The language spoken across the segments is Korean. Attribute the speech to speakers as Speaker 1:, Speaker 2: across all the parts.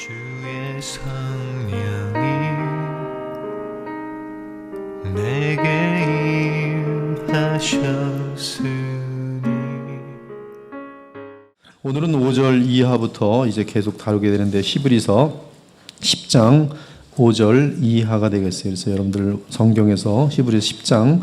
Speaker 1: 주의 성령이 내게 임하셨으니.
Speaker 2: 오늘은 5절 이하부터 이제 계속 다루게 되는데 히브리서 10장 5절 이하가 되겠어요. 그래서 여러분들 성경에서 히브리서 10장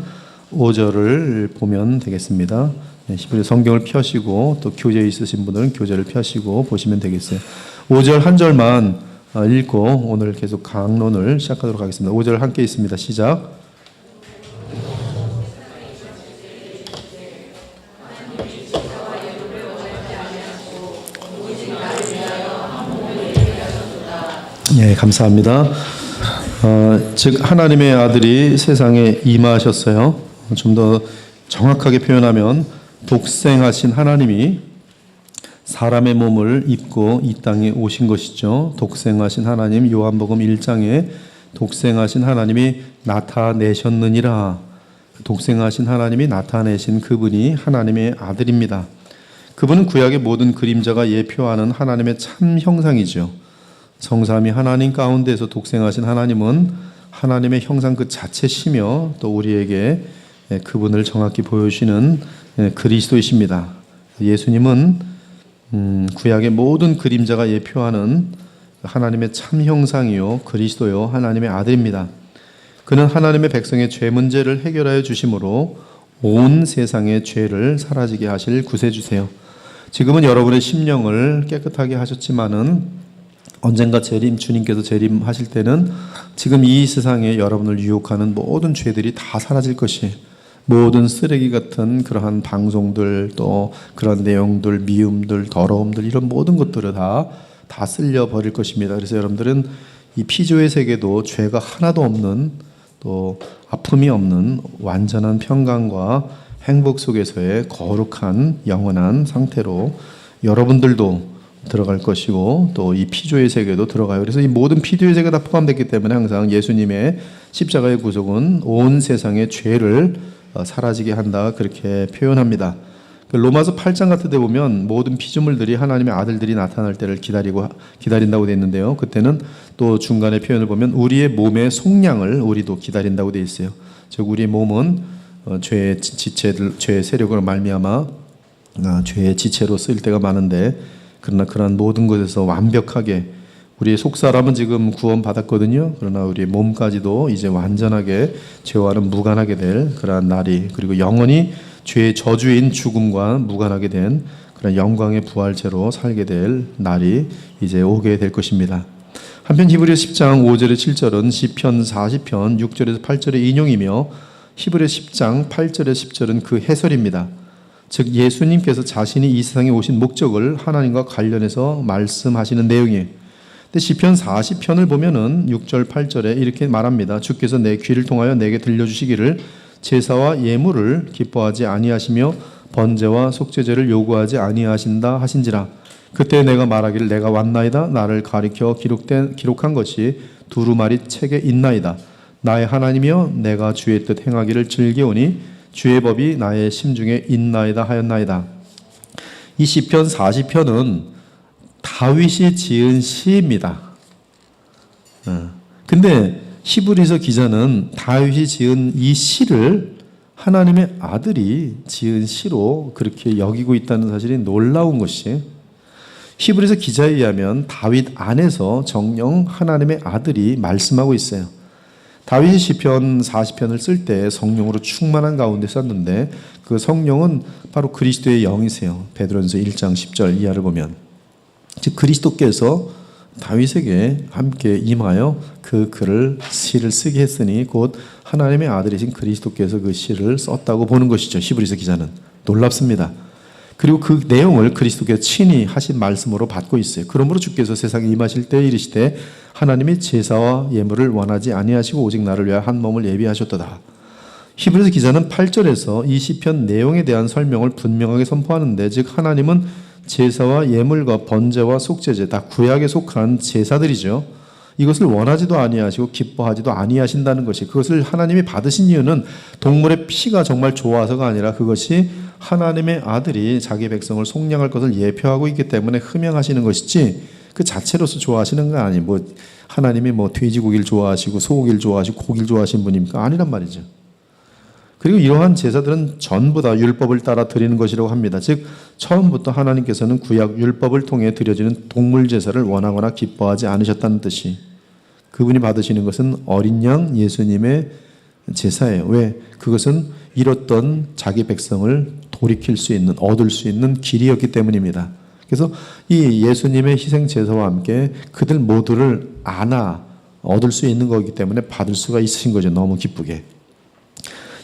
Speaker 2: 5절을 보면 되겠습니다. 히브리 성경을 펴시고 또 교재 있으신 분들은 교재를 펴시고 보시면 되겠어요. 5절 한 절만 읽고 오늘 계속 강론을 시작하도록 하겠습니다. 5절 함께 있습니다. 시작. 예, 감사합니다. 즉 하나님의 아들이 세상에 임하셨어요. 좀 더 정확하게 표현하면 독생하신 하나님이 사람의 몸을 입고 이 땅에 오신 것이죠. 독생하신 하나님, 요한복음 1장에 독생하신 하나님이 나타내셨느니라. 독생하신 하나님이 나타내신 그분이 하나님의 아들입니다. 그분은 구약의 모든 그림자가 예표하는 하나님의 참 형상이죠. 성삼위 하나님 가운데서 독생하신 하나님은 하나님의 형상 그 자체시며 또 우리에게 그분을 정확히 보여주시는 그리스도이십니다. 예수님은 구약의 모든 그림자가 예표하는 하나님의 참 형상이요 그리스도요 하나님의 아들입니다. 그는 하나님의 백성의 죄 문제를 해결하여 주심으로 온 세상의 죄를 사라지게 하실 구세주세요. 지금은 여러분의 심령을 깨끗하게 하셨지만은 언젠가 주님께서 재림하실 때는 지금 이 세상에 여러분을 유혹하는 모든 죄들이 다 사라질 것이에요. 모든 쓰레기 같은 그러한 방송들 또 그런 내용들, 미움들, 더러움들 이런 모든 것들을 다 쓸려 버릴 것입니다. 그래서 여러분들은 이 피조의 세계도 죄가 하나도 없는 또 아픔이 없는 완전한 평강과 행복 속에서의 거룩한 영원한 상태로 여러분들도 들어갈 것이고 또 이 피조의 세계도 들어가요. 그래서 이 모든 피조의 세계가 다 포함됐기 때문에 항상 예수님의 십자가의 구속은 온 세상의 죄를 사라지게 한다 그렇게 표현합니다. 로마서 8장 같은 데 보면 모든 피조물들이 하나님의 아들들이 나타날 때를 기다린다고 되어 있는데요. 그때는 또 중간에 표현을 보면 우리의 몸의 속량을 우리도 기다린다고 되어 있어요. 즉 우리의 몸은 죄의 지체들, 죄의 세력으로 말미암아 죄의 지체로 쓰일 때가 많은데 그러나 그러한 모든 것에서 완벽하게 우리의 속사람은 지금 구원받았거든요. 그러나 우리의 몸까지도 이제 완전하게 죄와는 무관하게 될 그러한 날이 그리고 영원히 죄의 저주인 죽음과 무관하게 된 그런 영광의 부활체로 살게 될 날이 이제 오게 될 것입니다. 한편 히브리서 10장 5절에 7절은 시편 40편 6절에서 8절의 인용이며 히브리서 10장 8절에 10절은 그 해설입니다. 즉 예수님께서 자신이 이 세상에 오신 목적을 하나님과 관련해서 말씀하시는 내용이에요. 근데 시편 40편을 보면은 6절 8절에 이렇게 말합니다. 주께서 내 귀를 통하여 내게 들려주시기를 제사와 예물을 기뻐하지 아니하시며 번제와 속죄제를 요구하지 아니하신다 하신지라. 그때 내가 말하기를 내가 왔나이다. 나를 가리켜 기록한 것이 두루마리 책에 있나이다. 나의 하나님이여 내가 주의 뜻 행하기를 즐기오니 주의 법이 나의 심중에 있나이다 하였나이다. 이 시편 40편은 다윗이 지은 시입니다. 근데 히브리서 기자는 다윗이 지은 이 시를 하나님의 아들이 지은 시로 그렇게 여기고 있다는 사실이 놀라운 것이 히브리서 기자에 의하면 다윗 안에서 정녕 하나님의 아들이 말씀하고 있어요. 다윗이 시편 40편을 쓸 때 성령으로 충만한 가운데 썼는데 그 성령은 바로 그리스도의 영이세요. 베드로전서 1장 10절 이하를 보면 즉 그리스도께서 다윗에게 함께 임하여 그 글을 시를 쓰게 했으니 곧 하나님의 아들이신 그리스도께서 그 시를 썼다고 보는 것이죠. 히브리서 기자는 놀랍습니다. 그리고 그 내용을 그리스도께서 친히 하신 말씀으로 받고 있어요. 그러므로 주께서 세상에 임하실 때 이르시되 하나님이 제사와 예물을 원하지 아니하시고 오직 나를 위하여 한 몸을 예비하셨도다. 히브리서 기자는 8절에서 이 시편 내용에 대한 설명을 분명하게 선포하는데 즉 하나님은 제사와 예물과 번제와 속죄제 다 구약에 속한 제사들이죠. 이것을 원하지도 아니하시고 기뻐하지도 아니하신다는 것이 그것을 하나님이 받으신 이유는 동물의 피가 정말 좋아서가 아니라 그것이 하나님의 아들이 자기 백성을 속량할 것을 예표하고 있기 때문에 흠양하시는 것이지 그 자체로서 좋아하시는 건 아니에요. 뭐 하나님이 뭐 돼지고기를 좋아하시고 소고기를 좋아하시고 고기를 좋아하시는 분입니까? 아니란 말이죠. 그리고 이러한 제사들은 전부 다 율법을 따라 드리는 것이라고 합니다. 즉 처음부터 하나님께서는 구약 율법을 통해 드려지는 동물 제사를 원하거나 기뻐하지 않으셨다는 뜻이, 그분이 받으시는 것은 어린 양 예수님의 제사예요. 왜? 그것은 잃었던 자기 백성을 돌이킬 수 있는, 얻을 수 있는 길이었기 때문입니다. 그래서 이 예수님의 희생 제사와 함께 그들 모두를 얻을 수 있는 거기 때문에 받을 수가 있으신 거죠. 너무 기쁘게.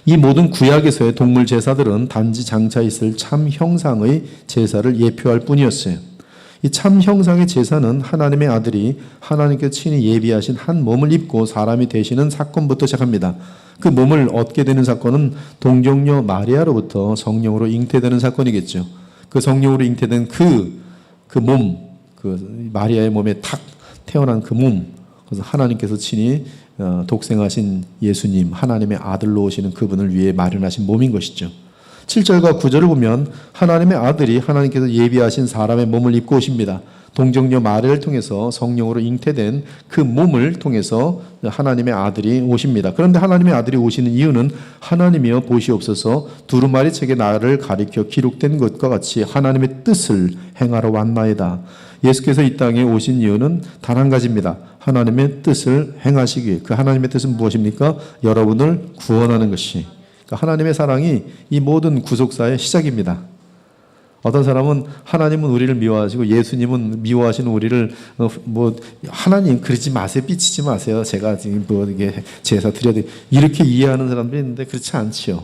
Speaker 2: 이 모든 구약에서의 동물 제사들은 단지 장차 있을 참 형상의 제사를 예표할 뿐이었어요. 이 참 형상의 제사는 하나님의 아들이 하나님께서 친히 예비하신 한 몸을 입고 사람이 되시는 사건부터 시작합니다. 그 몸을 얻게 되는 사건은 동정녀 마리아로부터 성령으로 잉태되는 사건이겠죠. 그 성령으로 잉태된 그 몸, 그 마리아의 몸에 탁 태어난 그 몸, 그래서 하나님께서 친히 독생하신 예수님, 하나님의 아들로 오시는 그분을 위해 마련하신 몸인 것이죠. 7절과 9절을 보면 하나님의 아들이 하나님께서 예비하신 사람의 몸을 입고 오십니다. 동정녀 마리아를 통해서 성령으로 잉태된 그 몸을 통해서 하나님의 아들이 오십니다. 그런데 하나님의 아들이 오시는 이유는 하나님이여 보시옵소서 두루마리 책에 나를 가리켜 기록된 것과 같이 하나님의 뜻을 행하러 왔나이다. 예수께서 이 땅에 오신 이유는 단 한 가지입니다. 하나님의 뜻을 행하시기 위해. 그 하나님의 뜻은 무엇입니까? 여러분을 구원하는 것이. 그러니까 하나님의 사랑이 이 모든 구속사의 시작입니다. 어떤 사람은 하나님은 우리를 미워하시고 예수님은 미워하시는 우리를 하나님 그러지 마세요, 삐치지 마세요. 제가 지금 이게 제사 드려야 돼. 이렇게 이해하는 사람들이 있는데 그렇지 않지요.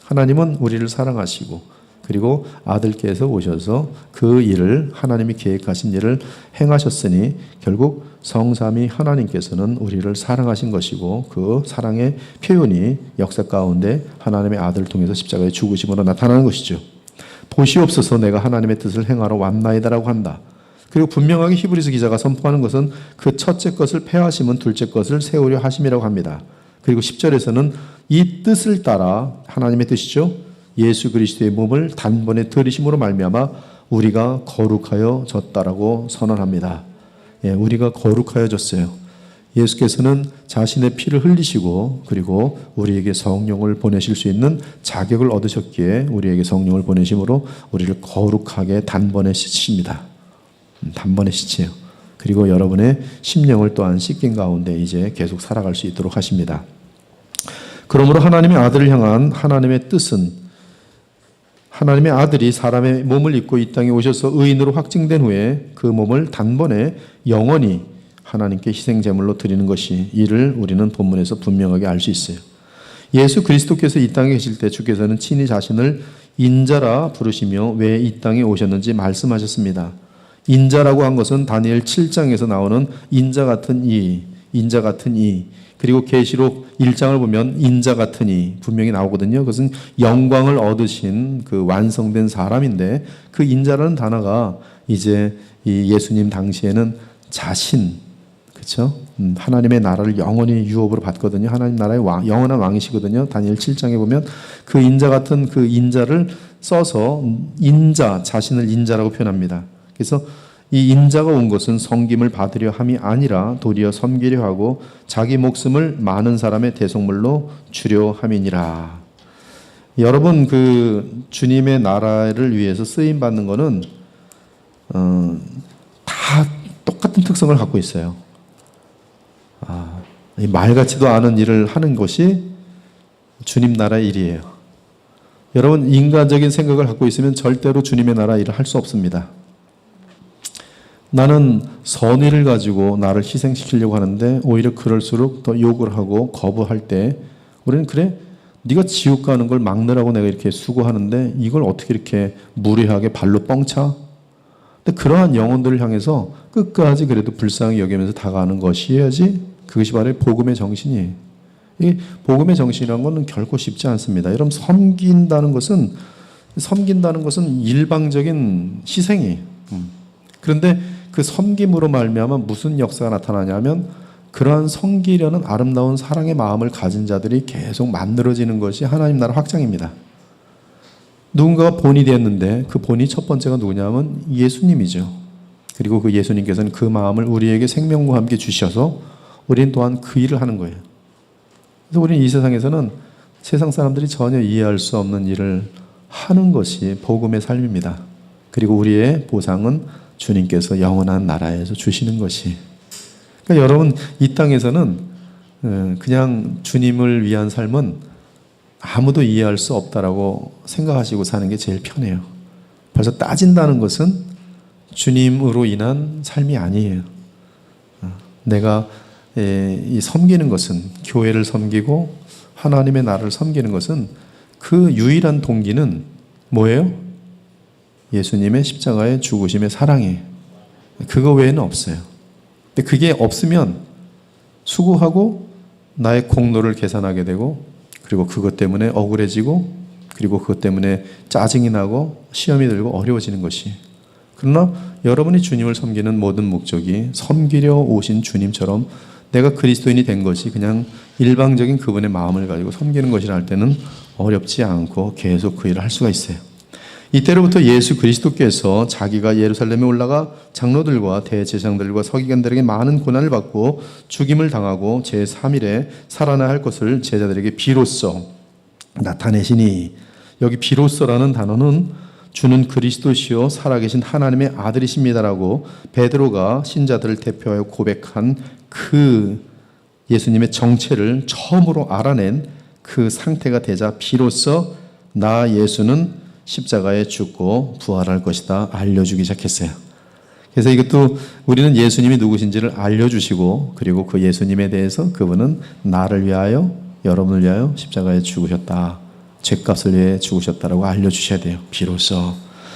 Speaker 2: 하나님은 우리를 사랑하시고 그리고 아들께서 오셔서 그 일을 하나님이 계획하신 일을 행하셨으니 결국 성삼위 하나님께서는 우리를 사랑하신 것이고 그 사랑의 표현이 역사 가운데 하나님의 아들을 통해서 십자가에 죽으심으로 나타나는 것이죠. 보시옵소서 내가 하나님의 뜻을 행하러 왔나이다라고 한다. 그리고 분명하게 히브리서 기자가 선포하는 것은 그 첫째 것을 폐하심은 둘째 것을 세우려 하심이라고 합니다. 그리고 10절에서는 이 뜻을 따라 하나님의 뜻이죠. 예수 그리스도의 몸을 단번에 들이심으로 말미암아 우리가 거룩하여졌다라고 선언합니다. 예, 우리가 거룩하여졌어요. 예수께서는 자신의 피를 흘리시고 그리고 우리에게 성령을 보내실 수 있는 자격을 얻으셨기에 우리에게 성령을 보내심으로 우리를 거룩하게 단번에 씻습니다. 단번에 씻어요. 그리고 여러분의 심령을 또한 씻긴 가운데 이제 계속 살아갈 수 있도록 하십니다. 그러므로 하나님의 아들을 향한 하나님의 뜻은 하나님의 아들이 사람의 몸을 입고 이 땅에 오셔서 의인으로 확증된 후에 그 몸을 단번에 영원히 하나님께 희생제물로 드리는 것이, 이를 우리는 본문에서 분명하게 알 수 있어요. 예수 그리스도께서 이 땅에 계실 때 주께서는 친히 자신을 인자라 부르시며 왜 이 땅에 오셨는지 말씀하셨습니다. 인자라고 한 것은 다니엘 7장에서 나오는 인자 같은 이, 그리고 계시록 1장을 보면 인자 같은 이 분명히 나오거든요. 그것은 영광을 얻으신 그 완성된 사람인데 그 인자라는 단어가 이제 이 예수님 당시에는 자신, 그렇죠? 하나님의 나라를 영원히 유업으로 받거든요. 하나님 나라의 영원한 왕이시거든요. 다니엘 7장에 보면 그 인자 같은 그 인자를 써서 인자, 자신을 인자라고 표현합니다. 그래서 이 인자가 온 것은 섬김을 받으려 함이 아니라 도리어 섬기려 하고 자기 목숨을 많은 사람의 대속물로 주려 함이니라. 여러분 그 주님의 나라를 위해서 쓰임 받는 거는 다 똑같은 특성을 갖고 있어요. 말 같지도 않은 일을 하는 것이 주님 나라의 일이에요. 여러분 인간적인 생각을 갖고 있으면 절대로 주님의 나라 일을 할 수 없습니다. 나는 선의를 가지고 나를 희생시키려고 하는데 오히려 그럴수록 더 욕을 하고 거부할 때 우리는 그래? 네가 지옥 가는 걸 막느라고 내가 이렇게 수고하는데 이걸 어떻게 이렇게 무례하게 발로 뻥차? 근데 그러한 영혼들을 향해서 끝까지 그래도 불쌍히 여기면서 다가가는 것이어야지 그것이 바로 복음의 정신이에요. 이 복음의 정신이라는 것은 결코 쉽지 않습니다. 여러분 섬긴다는 것은 일방적인 희생이에요. 그런데 그 섬김으로 말미암아 무슨 역사가 나타나냐면 그러한 섬기려는 아름다운 사랑의 마음을 가진 자들이 계속 만들어지는 것이 하나님 나라 확장입니다. 누군가가 본이 되었는데 그 본이 첫 번째가 누구냐면 예수님이죠. 그리고 그 예수님께서는 그 마음을 우리에게 생명과 함께 주셔서 우리는 또한 그 일을 하는 거예요. 그래서 우리는 이 세상에서는 세상 사람들이 전혀 이해할 수 없는 일을 하는 것이 복음의 삶입니다. 그리고 우리의 보상은 주님께서 영원한 나라에서 주시는 것이. 그러니까 여러분, 이 땅에서는 그냥 주님을 위한 삶은 아무도 이해할 수 없다라고 생각하시고 사는 게 제일 편해요. 벌써 따진다는 것은 주님으로 인한 삶이 아니에요. 내가 이 섬기는 것은, 교회를 섬기고 하나님의 나라를 섬기는 것은 그 유일한 동기는 뭐예요? 예수님의 십자가의 죽으심의 사랑이에요. 그거 외에는 없어요. 근데 그게 없으면 수고하고 나의 공로를 계산하게 되고, 그리고 그것 때문에 억울해지고, 그리고 그것 때문에 짜증이 나고 시험이 들고 어려워지는 것이. 그러나 여러분이 주님을 섬기는 모든 목적이 섬기려 오신 주님처럼 내가 그리스도인이 된 것이 그냥 일방적인 그분의 마음을 가지고 섬기는 것이라 할 때는 어렵지 않고 계속 그 일을 할 수가 있어요. 이때로부터 예수 그리스도께서 자기가 예루살렘에 올라가 장로들과 대제사장들과 서기관들에게 많은 고난을 받고 죽임을 당하고 제3일에 살아나야 할 것을 제자들에게 비로소 나타내시니, 여기 비로소라는 단어는 주는 그리스도시요 살아계신 하나님의 아들이십니다라고 베드로가 신자들을 대표하여 고백한 그 예수님의 정체를 처음으로 알아낸 그 상태가 되자 비로소 나 예수는 십자가에 죽고 부활할 것이다 알려주기 시작했어요. 그래서 이것도 우리는 예수님이 누구신지를 알려주시고, 그리고 그 예수님에 대해서 그분은 나를 위하여, 여러분을 위하여 십자가에 죽으셨다, 죄값을 위해 죽으셨다라고 알려주셔야 돼요. 비로소.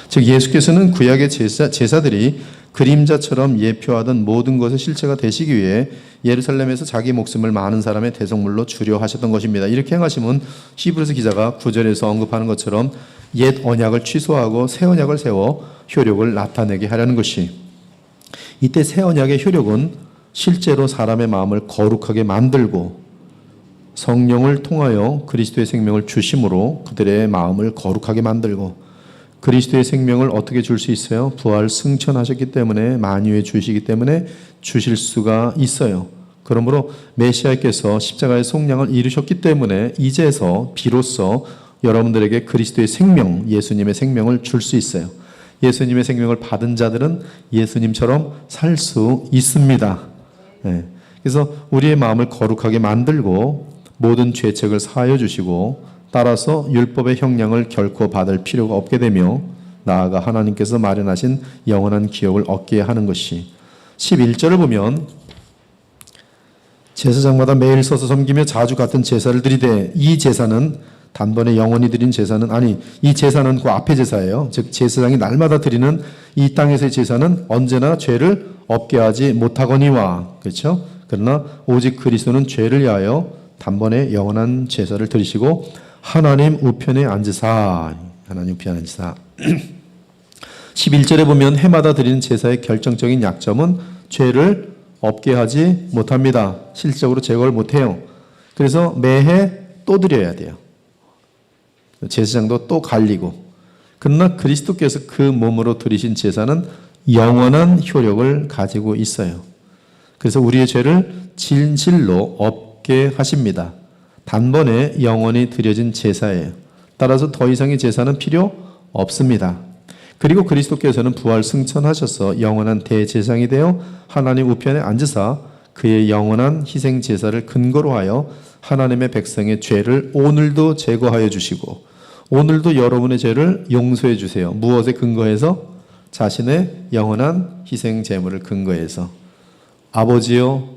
Speaker 2: 즉 예수께서는 구약의 제사들이 그림자처럼 예표하던 모든 것의 실체가 되시기 위해 예루살렘에서 자기 목숨을 많은 사람의 대속물로 주려 하셨던 것입니다. 이렇게 행하시면 히브리서 기자가 9절에서 언급하는 것처럼 옛 언약을 취소하고 새 언약을 세워 효력을 나타내게 하려는 것이. 이때 새 언약의 효력은 실제로 사람의 마음을 거룩하게 만들고 성령을 통하여 그리스도의 생명을 주심으로 그들의 마음을 거룩하게 만들고, 그리스도의 생명을 어떻게 줄 수 있어요? 부활 승천하셨기 때문에, 만유에 주시기 때문에 주실 수가 있어요. 그러므로 메시아께서 십자가의 속량을 이루셨기 때문에 이제서 비로소 여러분들에게 그리스도의 생명, 예수님의 생명을 줄 수 있어요. 예수님의 생명을 받은 자들은 예수님처럼 살 수 있습니다. 네. 그래서 우리의 마음을 거룩하게 만들고 모든 죄책을 사하여 주시고, 따라서 율법의 형량을 결코 받을 필요가 없게 되며 나아가 하나님께서 마련하신 영원한 기업을 얻게 하는 것이. 11절을 보면 제사장마다 매일 서서 섬기며 자주 같은 제사를 드리되, 이 제사는 단번에 영원히 드린 제사는 아니, 이 제사는 그 앞의 제사예요. 즉 제사장이 날마다 드리는 이 땅에서의 제사는 언제나 죄를 없게 하지 못하거니와. 그렇죠? 그러나 오직 그리스도는 죄를 위하여 단번에 영원한 제사를 드리시고 하나님 우편에 앉으사. 하나님 우편에 앉으사. 11절에 보면 해마다 드리는 제사의 결정적인 약점은 죄를 없게 하지 못합니다. 실질적으로 제거를 못해요. 그래서 매해 또 드려야 돼요. 제사장도 또 갈리고. 그러나 그리스도께서 그 몸으로 드리신 제사는 영원한 효력을 가지고 있어요. 그래서 우리의 죄를 진실로 없게 하십니다. 단번에 영원히 드려진 제사예요. 따라서 더 이상의 제사는 필요 없습니다. 그리고 그리스도께서는 부활 승천하셔서 영원한 대제사장이 되어 하나님 우편에 앉으사 그의 영원한 희생 제사를 근거로 하여 하나님의 백성의 죄를 오늘도 제거하여 주시고, 오늘도 여러분의 죄를 용서해 주세요. 무엇에 근거해서? 자신의 영원한 희생 제물을 근거해서. 아버지요,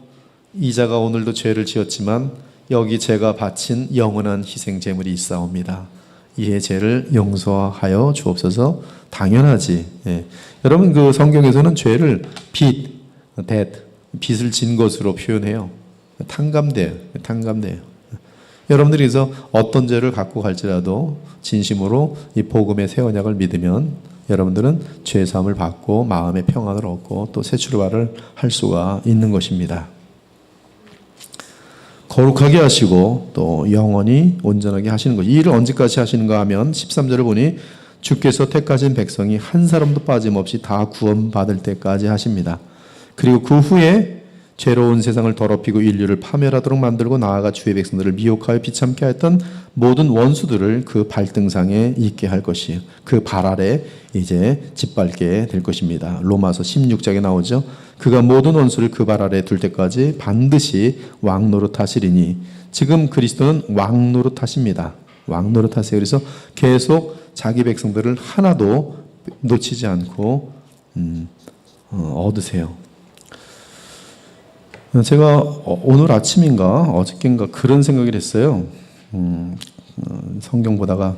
Speaker 2: 이자가 오늘도 죄를 지었지만 여기 제가 바친 영원한 희생 제물이 있사옵니다. 이의 죄를 용서하여 주옵소서. 당연하지. 예. 여러분 그 성경에서는 죄를 빚을 진 것으로 표현해요. 탕감돼요. 여러분들이 그래서 어떤 죄를 갖고 갈지라도 진심으로 이 복음의 새 언약을 믿으면 여러분들은 죄 사함을 받고 마음의 평안을 얻고 또 새 출발을 할 수가 있는 것입니다. 거룩하게 하시고 또 영원히 온전하게 하시는 것. 이 일을 언제까지 하시는가 하면 13절을 보니 주께서 택하신 백성이 한 사람도 빠짐없이 다 구원받을 때까지 하십니다. 그리고 그 후에 죄로운 세상을 더럽히고 인류를 파멸하도록 만들고 나아가 주의 백성들을 미혹하여 비참케 했던 모든 원수들을 그 발등상에 있게 할 것이에요. 그 발 아래 이제 짓밟게 될 것입니다. 로마서 16장에 나오죠. 그가 모든 원수를 그 발 아래 둘 때까지 반드시 왕 노릇하시리니, 지금 그리스도는 왕 노릇하십니다. 왕 노릇하세요. 그래서 계속 자기 백성들을 하나도 놓치지 않고 얻으세요. 제가 오늘 아침인가 어저께인가 그런 생각을 했어요. 성경 보다가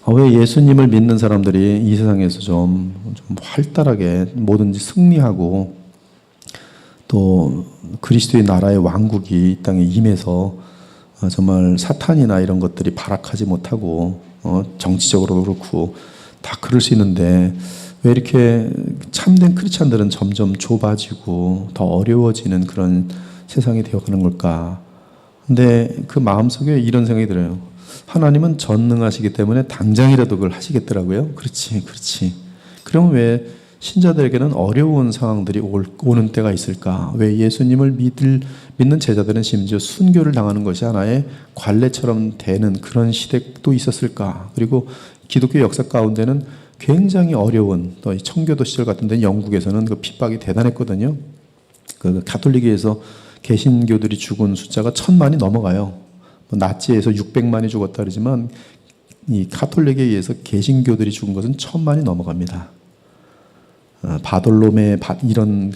Speaker 2: 왜 예수님을 믿는 사람들이 이 세상에서 좀 활달하게 뭐든지 승리하고 또 그리스도의 나라의 왕국이 이 땅에 임해서 정말 사탄이나 이런 것들이 발악하지 못하고 정치적으로 그렇고 다 그럴 수 있는데 왜 이렇게 참된 크리스찬들은 점점 좁아지고 더 어려워지는 그런 세상이 되어가는 걸까? 근데 그 마음속에 이런 생각이 들어요. 하나님은 전능하시기 때문에 당장이라도 그걸 하시겠더라고요. 그렇지. 그럼 왜 신자들에게는 어려운 상황들이 오는 때가 있을까? 왜 예수님을 믿는 제자들은 심지어 순교를 당하는 것이 하나의 관례처럼 되는 그런 시대도 있었을까? 그리고 기독교 역사 가운데는 굉장히 어려운, 또 청교도 시절 같은 데는 영국에서는 그 핍박이 대단했거든요. 그 가톨릭에서 개신교들이 죽은 숫자가 1000만이 넘어가요. 나치에서 600만이 죽었다 그러지만 이 가톨릭에 의해서 개신교들이 죽은 것은 1000만이 넘어갑니다. 바돌로메 이런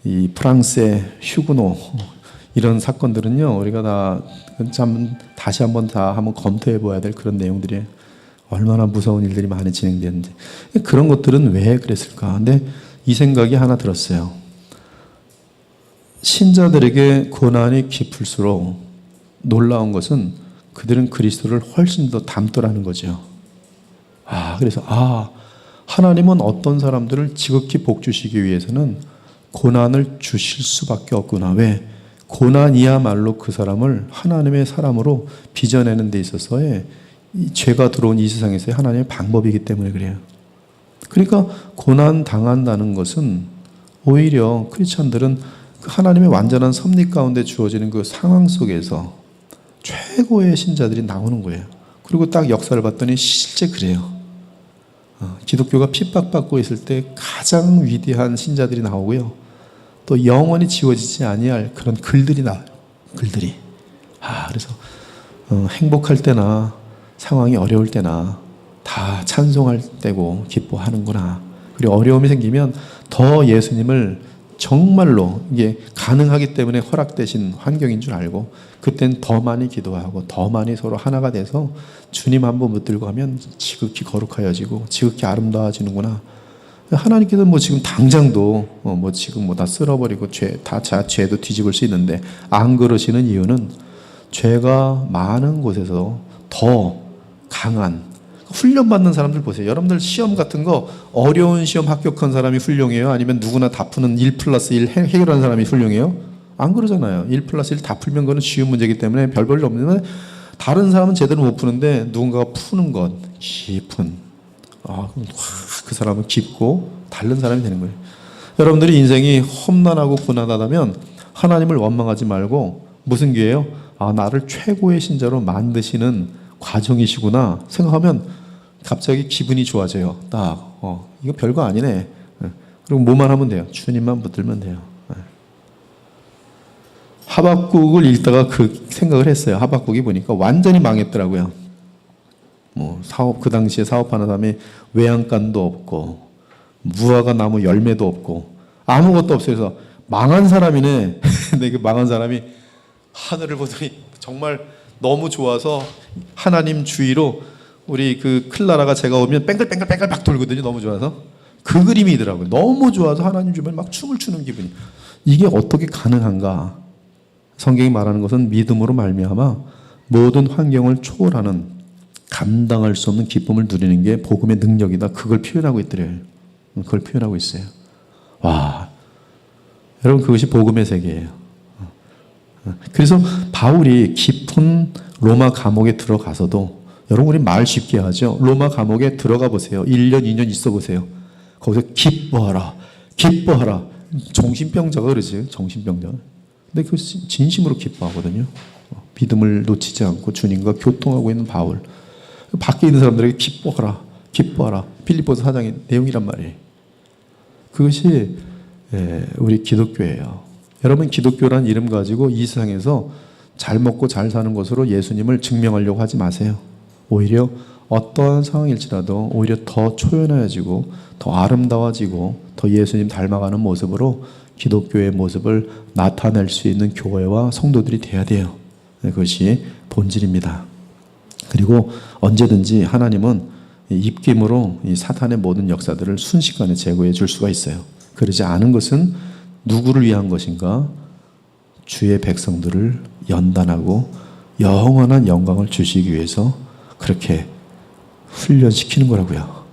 Speaker 2: 이 프랑스의 휴그노 이런 사건들은요, 우리가 다 참 다시 한번 검토해 봐야 될 그런 내용들이에요. 얼마나 무서운 일들이 많이 진행되는지. 그런 것들은 왜 그랬을까? 근데 이 생각이 하나 들었어요. 신자들에게 고난이 깊을수록 놀라운 것은 그들은 그리스도를 훨씬 더 닮더라는 거죠. 그래서 하나님은 어떤 사람들을 지극히 복 주시기 위해서는 고난을 주실 수밖에 없구나. 왜? 고난이야말로 그 사람을 하나님의 사람으로 빚어내는 데 있어서의 이 죄가 들어온 이 세상에서의 하나님의 방법이기 때문에 그래요. 그러니까 고난 당한다는 것은 오히려 크리스찬들은 하나님의 완전한 섭리 가운데 주어지는 그 상황 속에서 최고의 신자들이 나오는 거예요. 그리고 딱 역사를 봤더니 실제 그래요. 기독교가 핍박받고 있을 때 가장 위대한 신자들이 나오고요. 또 영원히 지워지지 아니할 그런 글들이 나와요. 글들이. 그래서 행복할 때나 상황이 어려울 때나 다 찬송할 때고 기뻐하는구나. 그리고 어려움이 생기면 더 예수님을 정말로 이게 가능하기 때문에 허락되신 환경인 줄 알고 그땐 더 많이 기도하고 더 많이 서로 하나가 돼서 주님 한번 붙들고 하면 지극히 거룩하여지고 지극히 아름다워지는구나. 하나님께서 지금 당장도 지금 다 쓸어버리고 죄도 뒤집을 수 있는데 안 그러시는 이유는 죄가 많은 곳에서 더 강한 훈련받는 사람들 보세요. 여러분들 시험 같은 거 어려운 시험 합격한 사람이 훌륭해요? 아니면 누구나 다 푸는 1+1 해결한 사람이 훌륭해요? 안 그러잖아요. 1+1 다 풀면 그건 쉬운 문제이기 때문에 별 볼일 없는데 다른 사람은 제대로 못 푸는데 누군가가 푸는 것 깊은 그 사람은 깊고 다른 사람이 되는 거예요. 여러분들이 인생이 험난하고 고난하다면 하나님을 원망하지 말고 무슨 기회예요? 나를 최고의 신자로 만드시는 과정이시구나 생각하면 갑자기 기분이 좋아져요. 이거 별거 아니네. 그리고 뭐만 하면 돼요? 주님만 붙들면 돼요. 하박국을 읽다가 그 생각을 했어요. 하박국이 보니까 완전히 망했더라고요. 그 당시에 사업하는 사람이 외양간도 없고 무화과 나무 열매도 없고 아무것도 없어요. 그래서 망한 사람이네. 근데 그 망한 사람이 하늘을 보더니 정말 너무 좋아서 하나님 주위로 우리 그 클라라가 제가 오면 뺑글뺑글 막 돌거든요. 너무 좋아서 그 그림이더라고요. 너무 좋아서 하나님 주변에 막 춤을 추는 기분이. 이게 어떻게 가능한가? 성경이 말하는 것은 믿음으로 말미암아 모든 환경을 초월하는 감당할 수 없는 기쁨을 누리는 게 복음의 능력이다. 그걸 표현하고 있더래요. 그걸 표현하고 있어요. 여러분 그것이 복음의 세계예요. 그래서 바울이 깊은 로마 감옥에 들어가서도 여러분 우리 말 쉽게 하죠. 로마 감옥에 들어가 보세요. 1년, 2년 있어 보세요. 거기서 기뻐하라. 기뻐하라. 정신병자가 그러지. 정신병자. 근데 그 진심으로 기뻐하거든요. 믿음을 놓치지 않고 주님과 교통하고 있는 바울. 밖에 있는 사람들에게 기뻐하라. 기뻐하라. 빌립보서 4장의 내용이란 말이에요. 그것이 우리 기독교예요. 여러분 기독교란 이름 가지고 이 세상에서 잘 먹고 잘 사는 것으로 예수님을 증명하려고 하지 마세요. 오히려 어떠한 상황일지라도 오히려 더 초연해지고 더 아름다워지고 더 예수님 닮아가는 모습으로 기독교의 모습을 나타낼 수 있는 교회와 성도들이 돼야 돼요. 그것이 본질입니다. 그리고 언제든지 하나님은 입김으로 이 사탄의 모든 역사들을 순식간에 제거해 줄 수가 있어요. 그러지 않은 것은 누구를 위한 것인가? 주의 백성들을 연단하고 영원한 영광을 주시기 위해서 그렇게 훈련시키는 거라고요.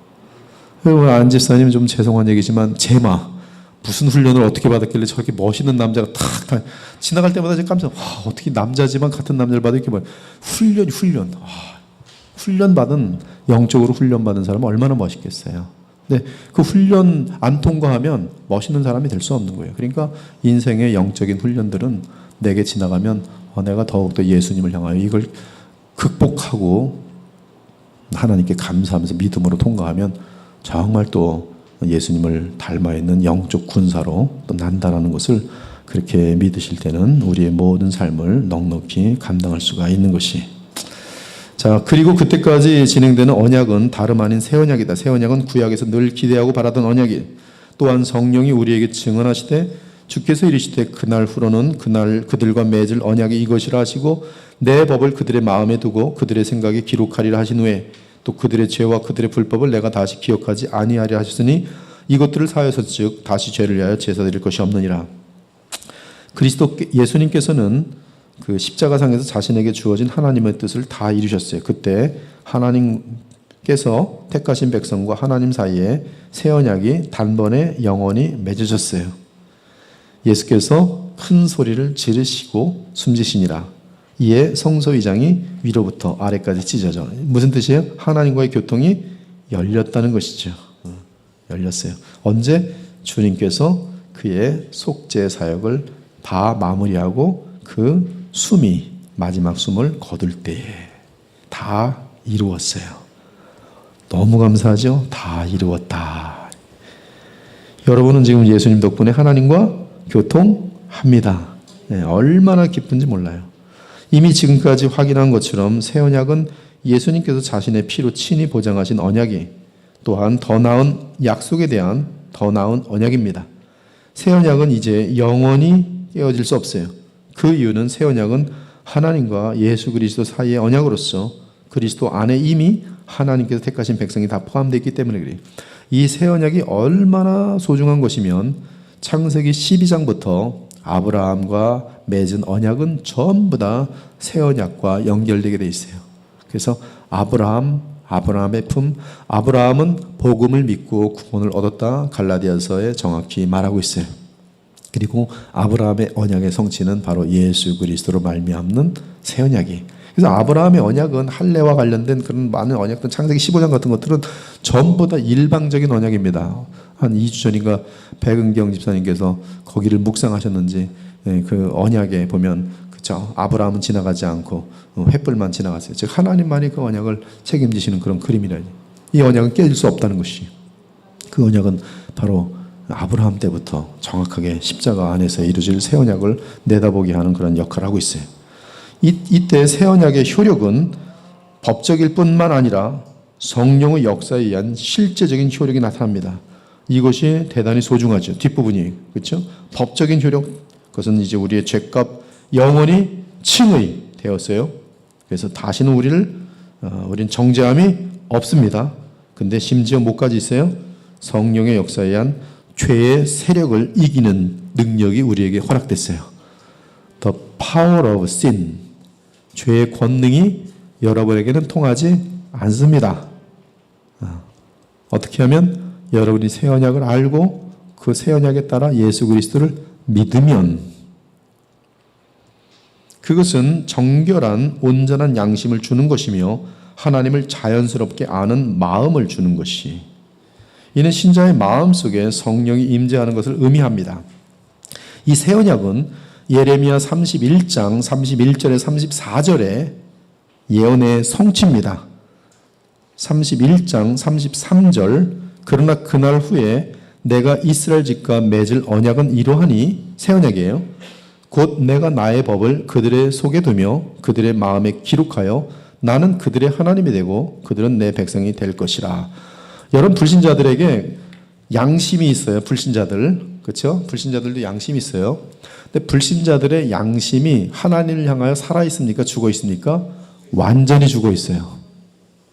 Speaker 2: 안 집사님 좀 죄송한 얘기지만 제마 무슨 훈련을 어떻게 받았길래 저렇게 멋있는 남자가 탁 지나갈 때마다 제가 깜짝 어떻게 남자지만 같은 남자를 봐도 이렇게 훈련 훈련받은 영적으로 훈련받은 사람은 얼마나 멋있겠어요. 근데 그 훈련 안 통과하면 멋있는 사람이 될 수 없는 거예요. 그러니까 인생의 영적인 훈련들은 내게 지나가면 내가 더욱더 예수님을 향하여 이걸 극복하고 하나님께 감사하면서 믿음으로 통과하면 정말 또 예수님을 닮아 있는 영적 군사로 또 난다라는 것을 그렇게 믿으실 때는 우리의 모든 삶을 넉넉히 감당할 수가 있는 것이. 자, 그리고 그때까지 진행되는 언약은 다름 아닌 새 언약이다. 새 언약은 구약에서 늘 기대하고 바라던 언약이 또한 성령이 우리에게 증언하시되 주께서 이르시되 그날 후로는 그날 그들과 맺을 언약이 이것이라 하시고 내 법을 그들의 마음에 두고 그들의 생각에 기록하리라 하신 후에 또 그들의 죄와 그들의 불법을 내가 다시 기억하지 아니하리라 하셨으니 이것들을 사하여서 즉 다시 죄를 위하여 제사 드릴 것이 없느니라. 그리스도 예수님께서는 그 십자가상에서 자신에게 주어진 하나님의 뜻을 다 이루셨어요. 그때 하나님께서 택하신 백성과 하나님 사이에 새 언약이 단번에 영원히 맺어졌어요. 예수께서 큰 소리를 지르시고 숨지시니라. 이에 성소의장이 위로부터 아래까지 찢어져. 무슨 뜻이에요? 하나님과의 교통이 열렸다는 것이죠. 열렸어요. 언제? 주님께서 그의 속죄 사역을 다 마무리하고 그 숨이 마지막 숨을 거둘 때에 다 이루었어요. 너무 감사하죠? 다 이루었다. 여러분은 지금 예수님 덕분에 하나님과 교통합니다. 얼마나 기쁜지 몰라요. 이미 지금까지 확인한 것처럼 새 언약은 예수님께서 자신의 피로 친히 보장하신 언약이 또한 더 나은 약속에 대한 더 나은 언약입니다. 새 언약은 이제 영원히 깨어질 수 없어요. 그 이유는 새 언약은 하나님과 예수 그리스도 사이의 언약으로서 그리스도 안에 이미 하나님께서 택하신 백성이 다 포함되어 있기 때문에 그래요. 이 새 언약이 얼마나 소중한 것이면 창세기 12장부터 아브라함과 맺은 언약은 전부 다 새 언약과 연결되게 돼 있어요. 그래서 아브라함의 품, 아브라함은 복음을 믿고 구원을 얻었다. 갈라디아서에 정확히 말하고 있어요. 그리고 아브라함의 언약의 성취는 바로 예수 그리스도로 말미암는 새 언약이. 그래서 아브라함의 언약은 할례와 관련된 그런 많은 언약들, 창세기 15장 같은 것들은 전부 다 일방적인 언약입니다. 한 2주 전인가 백은경 집사님께서 거기를 묵상하셨는지 그 언약에 보면 그렇죠. 아브라함은 지나가지 않고 횃불만 지나갔어요. 즉 하나님만이 그 언약을 책임지시는 그런 그림이라. 이 언약은 깨질 수 없다는 것이. 그 언약은 바로 아브라함 때부터 정확하게 십자가 안에서 이루어질 새 언약을 내다보게 하는 그런 역할을 하고 있어요. 이때 새 언약의 효력은 법적일 뿐만 아니라 성령의 역사에 의한 실제적인 효력이 나타납니다. 이것이 대단히 소중하죠. 뒷부분이. 그렇죠? 법적인 효력, 그것은 이제 우리의 죄값 영원히 칭의 되었어요. 그래서 다시는 우린 정죄함이 없습니다. 근데 심지어 뭐까지 있어요? 성령의 역사에 의한 죄의 세력을 이기는 능력이 우리에게 허락됐어요. The power of sin. 죄의 권능이 여러분에게는 통하지 않습니다. 어떻게 하면 여러분이 새 언약을 알고 그 새 언약에 따라 예수 그리스도를 믿으면 그것은 정결한 온전한 양심을 주는 것이며 하나님을 자연스럽게 아는 마음을 주는 것이, 이는 신자의 마음속에 성령이 임재하는 것을 의미합니다. 이 새 언약은 예레미야 31장 31절에 34절의 예언의 성취입니다. 31장 33절, 그러나 그날 후에 내가 이스라엘 집과 맺을 언약은 이러하니, 새 언약이에요. 곧 내가 나의 법을 그들의 속에 두며 그들의 마음에 기록하여 나는 그들의 하나님이 되고 그들은 내 백성이 될 것이라. 여러분, 불신자들에게 양심이 있어요. 불신자들, 그렇죠? 불신자들도 양심이 있어요. 근데 불신자들의 양심이 하나님을 향하여 살아 있습니까? 죽어 있습니까? 완전히 죽어 있어요.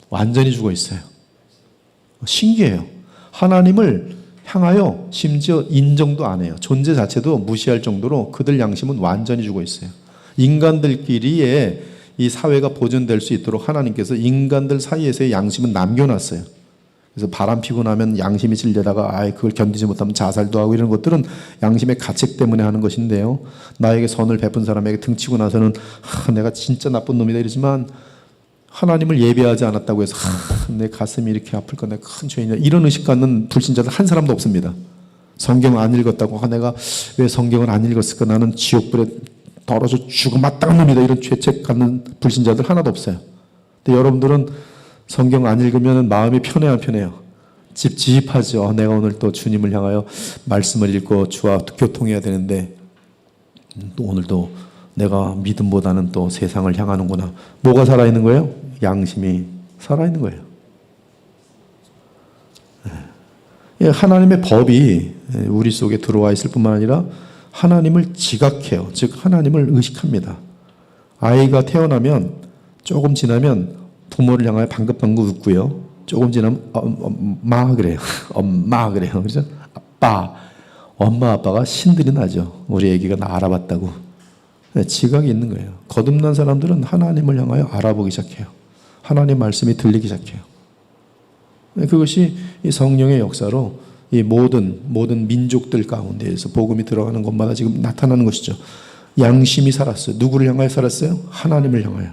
Speaker 2: 완전히 죽어 있어요. 신기해요. 하나님을 향하여 심지어 인정도 안 해요. 존재 자체도 무시할 정도로 그들 양심은 완전히 죽어 있어요. 인간들끼리의 이 사회가 보존될 수 있도록 하나님께서 인간들 사이에서의 양심은 남겨놨어요. 그래서 바람 피고 나면 양심이 질려다가 그걸 견디지 못하면 자살도 하고, 이런 것들은 양심의 가책 때문에 하는 것인데요. 나에게 선을 베푼 사람에게 등치고 나서는 내가 진짜 나쁜 놈이다 이러지만, 하나님을 예배하지 않았다고 해서 내 가슴이 이렇게 아플까, 내가 큰 죄인이다, 이런 의식 갖는 불신자들 한 사람도 없습니다. 성경 안 읽었다고 내가 왜 성경을 안 읽었을까, 나는 지옥불에 떨어져 죽어 마땅한 놈이다, 이런 죄책 갖는 불신자들 하나도 없어요. 근데 여러분들은 성경 안 읽으면 마음이 편해요, 안 편해요? 찝찝하죠. 내가 오늘 또 주님을 향하여 말씀을 읽고 주와 교통해야 되는데 또 오늘도 내가 믿음보다는 또 세상을 향하는구나. 뭐가 살아있는 거예요? 양심이 살아있는 거예요. 하나님의 법이 우리 속에 들어와 있을 뿐만 아니라 하나님을 지각해요. 즉 하나님을 의식합니다. 아이가 태어나면 조금 지나면 부모를 향하여 방긋방긋 웃고요. 조금 지나면 엄마 그래요. 엄마 그래요. 그렇죠? 아빠. 엄마 아빠가 신들이 나죠. 우리 애기가 나 알아봤다고. 지각이 있는 거예요. 거듭난 사람들은 하나님을 향하여 알아보기 시작해요. 하나님 말씀이 들리기 시작해요. 그것이 이 성령의 역사로 이 모든 민족들 가운데에서 복음이 들어가는 곳마다 지금 나타나는 것이죠. 양심이 살았어요. 누구를 향하여 살았어요? 하나님을 향하여.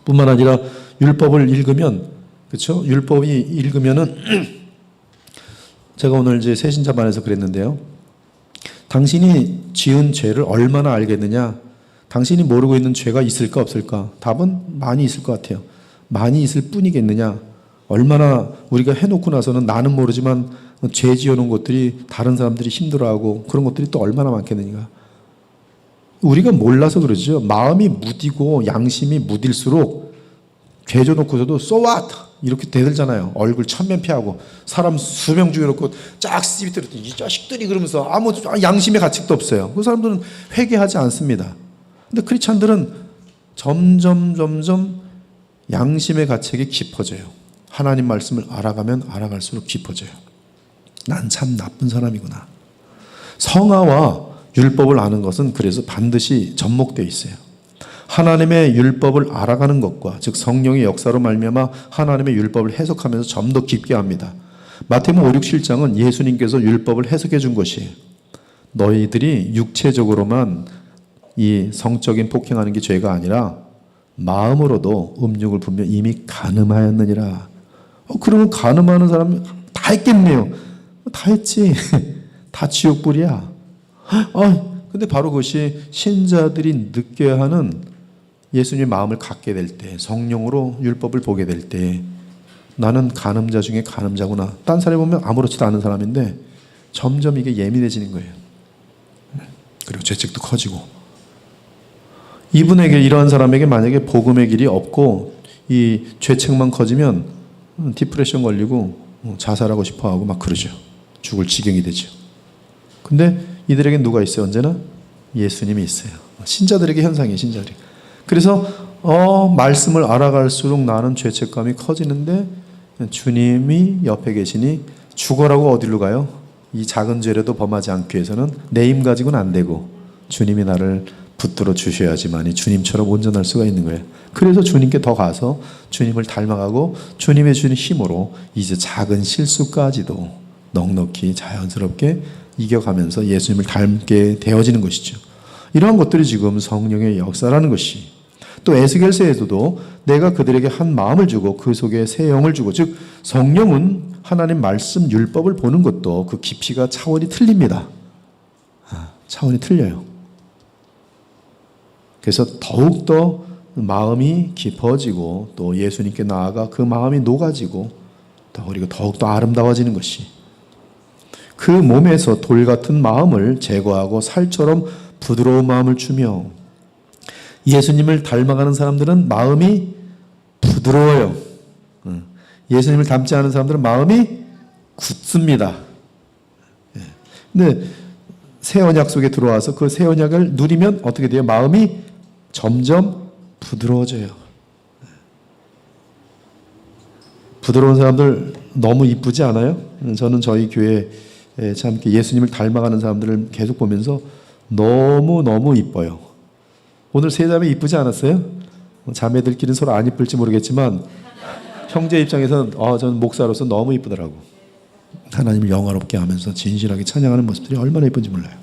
Speaker 2: 뿐만 아니라 율법을 읽으면, 그렇죠? 율법이 읽으면은 제가 오늘 이제 새신자반에서 그랬는데요. 당신이 지은 죄를 얼마나 알겠느냐? 당신이 모르고 있는 죄가 있을까 없을까? 답은 많이 있을 것 같아요. 많이 있을 뿐이겠느냐? 얼마나 우리가 해놓고 나서는 나는 모르지만 죄 지어놓은 것들이 다른 사람들이 힘들어하고 그런 것들이 또 얼마나 많겠느냐? 우리가 몰라서 그러죠. 마음이 무디고 양심이 무딜수록 죄 져놓고서도 so what? 이렇게 대들잖아요. 얼굴 천면 피하고 사람 수명 죽여놓고 쫙 씨비들었더니 이 자식들이 그러면서 아무 양심의 가책도 없어요. 그 사람들은 회개하지 않습니다. 근데 크리스찬들은 점점 양심의 가책이 깊어져요. 하나님 말씀을 알아가면 알아갈수록 깊어져요. 난 참 나쁜 사람이구나. 성화와 율법을 아는 것은 그래서 반드시 접목되어 있어요. 하나님의 율법을 알아가는 것과 즉 성령의 역사로 말미암아 하나님의 율법을 해석하면서 좀 더 깊게 합니다. 마태복음 5, 6, 7장은 예수님께서 율법을 해석해 준 것이에요. 너희들이 육체적으로만 이 성적인 폭행하는 게 죄가 아니라 마음으로도 음욕을 부며 이미 간음하였느니라. 그러면 간음하는 사람 다 했겠네요. 다 했지. 다 지옥불이야. 근데 바로 그것이 신자들이 느껴야 하는 예수님의 마음을 갖게 될 때, 성령으로 율법을 보게 될 때, 나는 간음자 중에 간음자구나. 딴 사람이 보면 아무렇지도 않은 사람인데 점점 이게 예민해지는 거예요. 그리고 죄책도 커지고. 이분에게, 이러한 사람에게 만약에 복음의 길이 없고 이 죄책만 커지면 디프레션 걸리고 자살하고 싶어하고 막 그러죠. 죽을 지경이 되죠. 근데 이들에게 누가 있어요? 언제나 예수님이 있어요. 신자들에게 현상이에요. 신자들이. 그래서 말씀을 알아갈수록 나는 죄책감이 커지는데 주님이 옆에 계시니 죽어라고 어디로 가요? 이 작은 죄라도 범하지 않기 위해서는 내 힘 가지고는 안 되고 주님이 나를 붙들어 주셔야지만이 주님처럼 온전할 수가 있는 거예요. 그래서 주님께 더 가서 주님을 닮아가고 주님의 주는 힘으로 이제 작은 실수까지도 넉넉히 자연스럽게 이겨가면서 예수님을 닮게 되어지는 것이죠. 이러한 것들이 지금 성령의 역사라는 것이. 또 에스겔서에서도 내가 그들에게 한 마음을 주고 그 속에 새 영을 주고, 즉 성령은 하나님 말씀 율법을 보는 것도 그 깊이가 차원이 틀립니다. 차원이 틀려요. 그래서 더욱더 마음이 깊어지고 또 예수님께 나아가 그 마음이 녹아지고 그리고 더욱더 아름다워지는 것이, 그 몸에서 돌 같은 마음을 제거하고 살처럼 부드러운 마음을 주며, 예수님을 닮아가는 사람들은 마음이 부드러워요. 예수님을 닮지 않은 사람들은 마음이 굳습니다. 근데 새 언약 속에 들어와서 그 새 언약을 누리면 어떻게 돼요? 마음이 점점 부드러워져요. 부드러운 사람들 너무 이쁘지 않아요? 저는 저희 교회 참 예수님을 닮아가는 사람들을 계속 보면서 너무너무 이뻐요. 오늘 세 자매 이쁘지 않았어요? 자매들끼리는 서로 안 이쁠지 모르겠지만 형제 입장에서는 저는 목사로서 너무 이쁘더라고. 하나님을 영화롭게 하면서 진실하게 찬양하는 모습들이 얼마나 이쁜지 몰라요.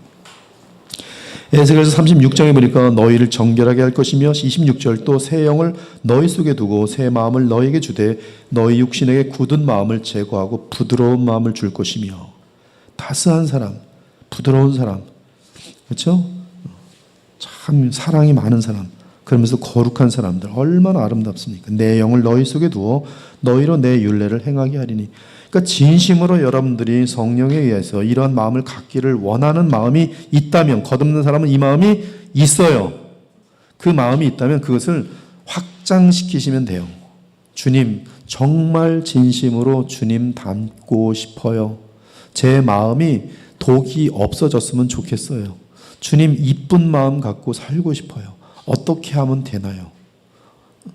Speaker 2: 에스겔서 36장에 보니까 너희를 정결하게 할 것이며, 26절 또 새 영을 너희 속에 두고 새 마음을 너희에게 주되 너희 육신에게 굳은 마음을 제거하고 부드러운 마음을 줄 것이며. 따스한 사람, 부드러운 사람, 그렇죠? 참 사랑이 많은 사람, 그러면서 거룩한 사람들 얼마나 아름답습니까? 내 영을 너희 속에 두어 너희로 내 율례를 행하게 하리니. 그러니까 진심으로 여러분들이 성령에 의해서 이러한 마음을 갖기를 원하는 마음이 있다면, 거듭난 사람은 이 마음이 있어요. 그 마음이 있다면 그것을 확장시키시면 돼요. 주님, 정말 진심으로 주님 닮고 싶어요. 제 마음이 독이 없어졌으면 좋겠어요. 주님 이쁜 마음 갖고 살고 싶어요. 어떻게 하면 되나요?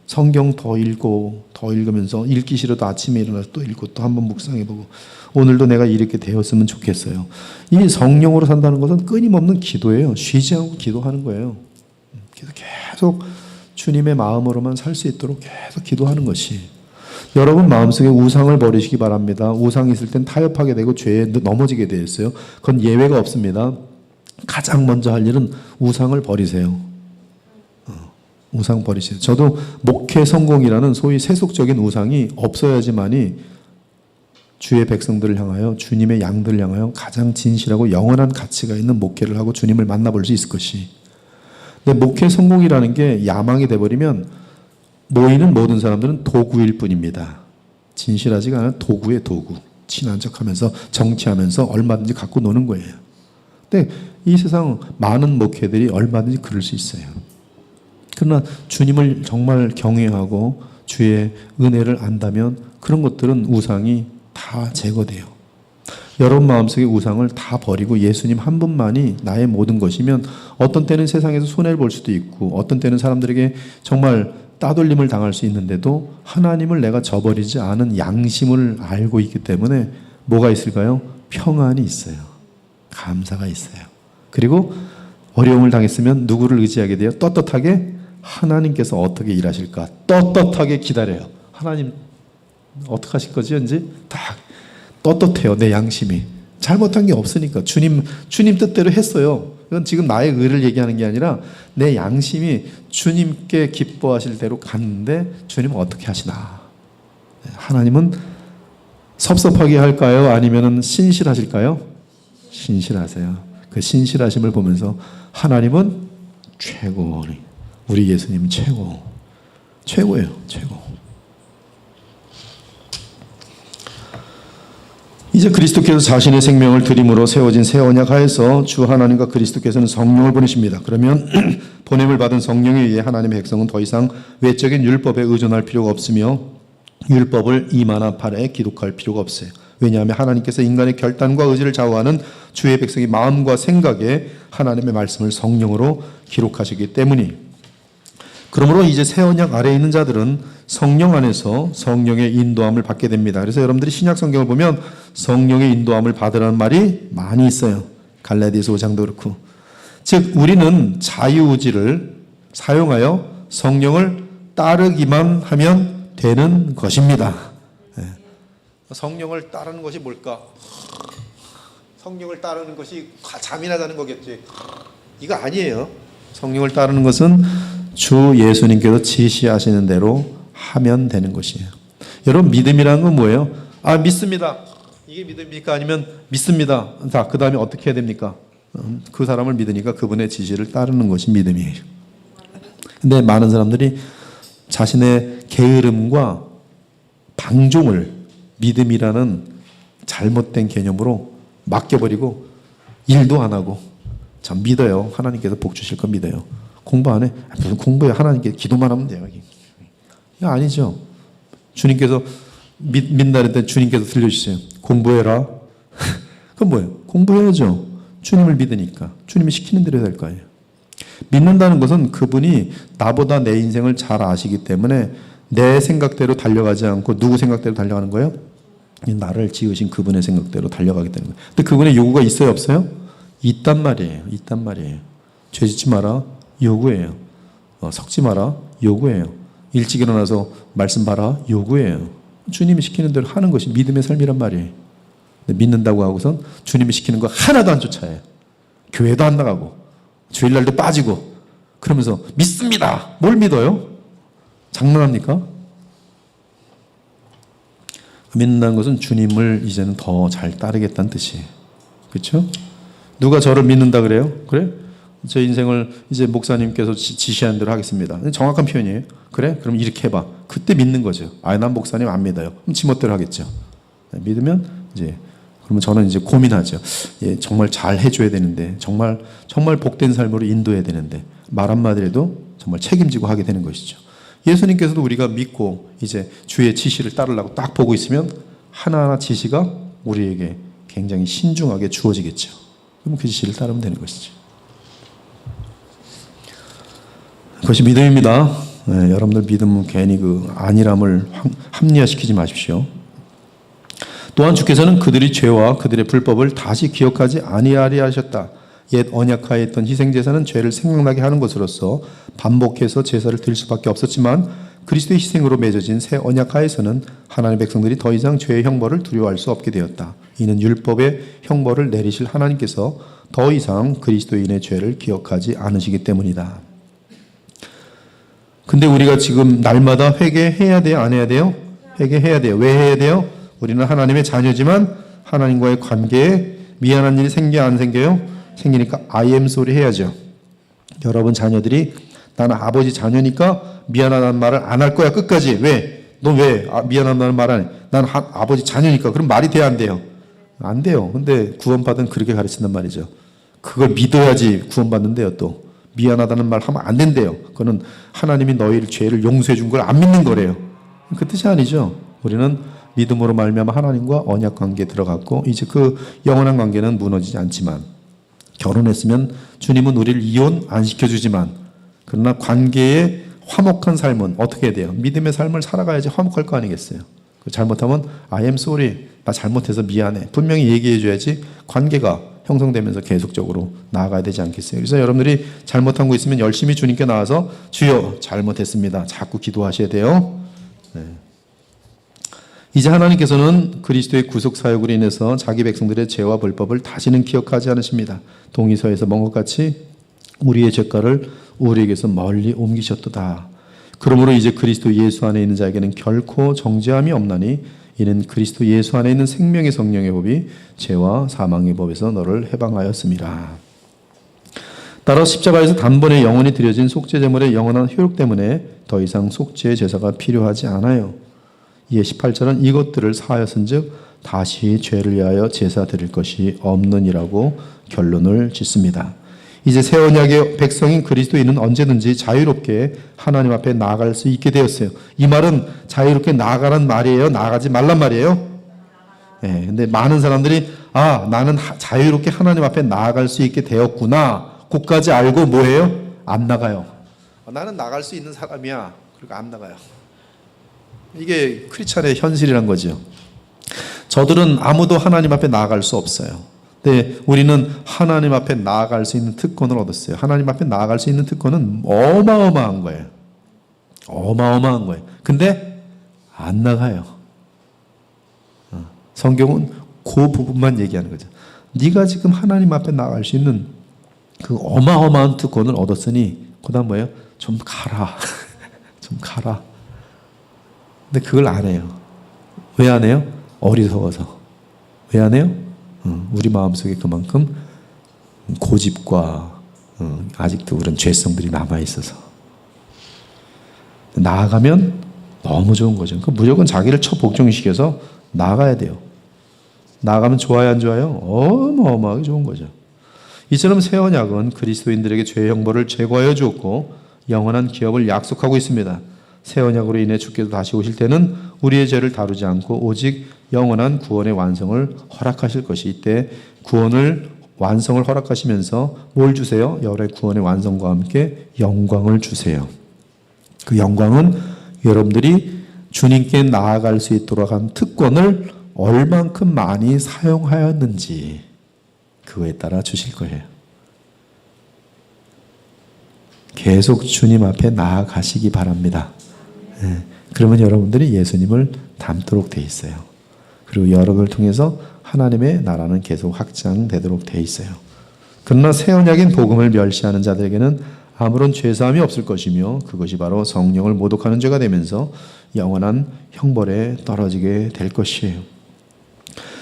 Speaker 2: 성경 더 읽으면서 읽기 싫어도 아침에 일어나서 또 읽고 또 한번 묵상해보고, 오늘도 내가 이렇게 되었으면 좋겠어요. 이 성령으로 산다는 것은 끊임없는 기도예요. 쉬지 않고 기도하는 거예요. 그래서 계속 주님의 마음으로만 살 수 있도록 계속 기도하는 것이, 여러분 마음속에 우상을 버리시기 바랍니다. 우상이 있을 땐 타협하게 되고 죄에 넘어지게 되어 있어요. 그건 예외가 없습니다. 가장 먼저 할 일은 우상을 버리세요. 우상 버리세요. 저도 목회 성공이라는 소위 세속적인 우상이 없어야지만이 주의 백성들을 향하여, 주님의 양들을 향하여 가장 진실하고 영원한 가치가 있는 목회를 하고 주님을 만나볼 수 있을 것이. 근데 목회 성공이라는 게 야망이 돼버리면 모이는 모든 사람들은 도구일 뿐입니다. 진실하지가 않은 도구의 도구. 친한 척하면서 정치하면서 얼마든지 갖고 노는 거예요. 근데 이 세상 많은 목회들이 얼마든지 그럴 수 있어요. 그러나 주님을 정말 경외하고 주의 은혜를 안다면 그런 것들은 우상이 다 제거돼요. 여러분 마음속의 우상을 다 버리고 예수님 한 분만이 나의 모든 것이면, 어떤 때는 세상에서 손해를 볼 수도 있고 어떤 때는 사람들에게 정말 따돌림을 당할 수 있는데도 하나님을 내가 저버리지 않은 양심을 알고 있기 때문에 뭐가 있을까요? 평안이 있어요. 감사가 있어요. 그리고 어려움을 당했으면 누구를 의지하게 돼요? 떳떳하게 하나님께서 어떻게 일하실까 떳떳하게 기다려요. 하나님 어떻게 하실 거지? 이제 딱 떳떳해요. 내 양심이 잘못한 게 없으니까 주님 뜻대로 했어요. 이건 지금 나의 의를 얘기하는 게 아니라 내 양심이 주님께 기뻐하실 대로 갔는데 주님은 어떻게 하시나. 하나님은 섭섭하게 할까요? 아니면 신실하실까요? 신실하세요. 그 신실하심을 보면서 하나님은 최고, 우리 예수님 최고예요. 최고. 이제 그리스도께서 자신의 생명을 드림으로 세워진 새 언약 하에서 주 하나님과 그리스도께서는 성령을 보내십니다. 그러면 보냄을 받은 성령에 의해 하나님의 백성은 더 이상 외적인 율법에 의존할 필요가 없으며 율법을 이마나 팔에 기록할 필요가 없어요. 왜냐하면 하나님께서 인간의 결단과 의지를 좌우하는 주의 백성의 마음과 생각에 하나님의 말씀을 성령으로 기록하시기 때문이. 그러므로 이제 새 언약 아래에 있는 자들은 성령 안에서 성령의 인도함을 받게 됩니다. 그래서 여러분들이 신약 성경을 보면 성령의 인도함을 받으라는 말이 많이 있어요. 갈라디아서 5장도 그렇고. 즉 우리는 자유의지를 사용하여 성령을 따르기만 하면 되는 것입니다. 성령을 따르는 것이 뭘까? 성령을 따르는 것이 잠이나 자는 거겠지. 이거 아니에요. 성령을 따르는 것은 주 예수님께서 지시하시는 대로 하면 되는 것이에요. 여러분, 믿음이라는 건 뭐예요? 아, 믿습니다. 이게 믿음입니까? 아니면 믿습니다. 자, 그 다음에 어떻게 해야 됩니까? 그 사람을 믿으니까 그분의 지시를 따르는 것이 믿음이에요. 근데 많은 사람들이 자신의 게으름과 방종을 믿음이라는 잘못된 개념으로 맡겨버리고 일도 안 하고, 참 믿어요. 하나님께서 복 주실 거 믿어요. 공부 안 해? 무슨 공부해? 하나님께 기도만 하면 돼요. 이거 아니죠. 주님께서 믿는다는 때 주님께서 들려주세요. 공부해라. 그건 뭐예요? 공부해야죠. 주님을 믿으니까. 주님이 시키는 대로 될 거예요. 믿는다는 것은 그분이 나보다 내 인생을 잘 아시기 때문에 내 생각대로 달려가지 않고 누구 생각대로 달려가는 거예요? 나를 지으신 그분의 생각대로 달려가게 되는 거예요. 근데 그분의 요구가 있어요, 없어요? 있단 말이에요. 있단 말이에요. 죄 짓지 마라. 요구예요. 섞지 마라. 요구예요. 일찍 일어나서 말씀 봐라. 요구예요. 주님이 시키는 대로 하는 것이 믿음의 삶이란 말이에요. 근데 믿는다고 하고선 주님이 시키는 거 하나도 안 쫓아요. 교회도 안 나가고 주일날도 빠지고 그러면서 믿습니다. 뭘 믿어요? 장난합니까? 믿는다는 것은 주님을 이제는 더 잘 따르겠다는 뜻이에요. 그렇죠? 누가 저를 믿는다 그래요? 그래? 제 인생을 이제 목사님께서 지시한 대로 하겠습니다. 정확한 표현이에요. 그래? 그럼 이렇게 해봐. 그때 믿는 거죠. 아, 난 목사님 안 믿어요. 그럼 지멋대로 하겠죠. 믿으면 이제 그러면 저는 이제 고민하죠. 예, 정말 잘 해줘야 되는데, 정말 복된 삶으로 인도해야 되는데 말 한마디라도 정말 책임지고 하게 되는 것이죠. 예수님께서도 우리가 믿고 이제 주의 지시를 따르려고 딱 보고 있으면 하나하나 지시가 우리에게 굉장히 신중하게 주어지겠죠. 그럼 그 지시를 따르면 되는 것이죠. 그것이 믿음입니다. 네, 여러분들 믿음은 괜히 그 안일함을 합리화시키지 마십시오. 또한 주께서는 그들이 죄와 그들의 불법을 다시 기억하지 아니하리 하셨다. 옛 언약하에 있던 희생제사는 죄를 생각나게 하는 것으로서 반복해서 제사를 드릴 수밖에 없었지만 그리스도의 희생으로 맺어진 새 언약하에서는 하나님의 백성들이 더 이상 죄의 형벌을 두려워할 수 없게 되었다. 이는 율법의 형벌을 내리실 하나님께서 더 이상 그리스도인의 죄를 기억하지 않으시기 때문이다. 근데 우리가 지금 날마다 회개해야 돼요? 안 해야 돼요? 회개해야 돼요. 왜 해야 돼요? 우리는 하나님의 자녀지만 하나님과의 관계에 미안한 일이 생겨 안 생겨요? 생기니까 I am sorry 해야죠. 여러분 자녀들이 나는 아버지 자녀니까 미안하다는 말을 안 할 거야 끝까지. 왜? 너 왜 미안하다는 말 안 해? 난 아버지 자녀니까. 그럼 말이 돼야 안 돼요? 안 돼요. 근데 구원받은 그렇게 가르친단 말이죠. 그걸 믿어야지 구원받는데요. 또 미안하다는 말 하면 안 된대요. 그거는 하나님이 너희를 죄를 용서해 준 걸 안 믿는 거래요. 그 뜻이 아니죠. 우리는 믿음으로 말미암아 하나님과 언약 관계에 들어갔고 이제 그 영원한 관계는 무너지지 않지만 결혼했으면 주님은 우리를 이혼 안 시켜주지만 그러나 관계의 화목한 삶은 어떻게 해야 돼요? 믿음의 삶을 살아가야지 화목할 거 아니겠어요? 잘못하면 I am sorry. 나 잘못해서 미안해. 분명히 얘기해 줘야지 관계가 형성되면서 계속적으로 나아가야 되지 않겠어요? 그래서 여러분들이 잘못한 거 있으면 열심히 주님께 나와서 주여 잘못했습니다. 자꾸 기도하셔야 돼요. 네. 이제 하나님께서는 그리스도의 구속 사역으로 인해서 자기 백성들의 죄와 불법을 다시는 기억하지 않으십니다. 동의서에서 먼 것 같이 우리의 죄가를 우리에게서 멀리 옮기셨도다. 그러므로 이제 그리스도 예수 안에 있는 자에게는 결코 정죄함이 없나니 이는 그리스도 예수 안에 있는 생명의 성령의 법이 죄와 사망의 법에서 너를 해방하였습니다. 따라 십자가에서 단번에 영원히 드려진 속죄 제물의 영원한 효력 때문에 더 이상 속죄의 제사가 필요하지 않아요. 이에 18절은 이것들을 사하였은즉 다시 죄를 위하여 제사 드릴 것이 없느니라고 결론을 짓습니다. 이제 새 언약의 백성인 그리스도인은 언제든지 자유롭게 하나님 앞에 나아갈 수 있게 되었어요. 이 말은 자유롭게 나아가란 말이에요? 나아가지 말란 말이에요? 네, 근데 많은 사람들이 나는 자유롭게 하나님 앞에 나아갈 수 있게 되었구나. 그까지 알고 뭐해요? 안 나가요. 나는 나갈 수 있는 사람이야. 그리고 안 나가요. 이게 크리스찬의 현실이란 거죠. 저들은 아무도 하나님 앞에 나아갈 수 없어요. 근데 우리는 하나님 앞에 나아갈 수 있는 특권을 얻었어요. 하나님 앞에 나아갈 수 있는 특권은 어마어마한 거예요. 어마어마한 거예요. 근데 안 나가요. 성경은 그 부분만 얘기하는 거죠. 네가 지금 하나님 앞에 나아갈 수 있는 그 어마어마한 특권을 얻었으니 그 다음 뭐예요? 좀 가라. 좀 가라. 근데 그걸 안 해요. 왜 안 해요? 어리석어서. 왜 안 해요? 우리 마음속에 그만큼 고집과 아직도 그런 죄성들이 남아있어서. 나아가면 너무 좋은 거죠. 무조건 자기를 복종시켜서 나아가야 돼요. 나아가면 좋아요, 안 좋아요? 어마어마하게 좋은 거죠. 이처럼 새 언약은 그리스도인들에게 죄의 형벌을 제거하여 주었고 영원한 기업을 약속하고 있습니다. 새 언약으로 인해 주께서 다시 오실 때는 우리의 죄를 다루지 않고 오직 영원한 구원의 완성을 허락하실 것이, 이때 구원을 완성을 허락하시면서 뭘 주세요? 여러의 구원의 완성과 함께 영광을 주세요. 그 영광은 여러분들이 주님께 나아갈 수 있도록 한 특권을 얼만큼 많이 사용하였는지 그거에 따라 주실 거예요. 계속 주님 앞에 나아가시기 바랍니다. 그러면 여러분들이 예수님을 닮도록 돼 있어요. 그리고 여러분을 통해서 하나님의 나라는 계속 확장되도록 돼 있어요. 그러나 새 언약인 복음을 멸시하는 자들에게는 아무런 죄사함이 없을 것이며 그것이 바로 성령을 모독하는 죄가 되면서 영원한 형벌에 떨어지게 될 것이에요.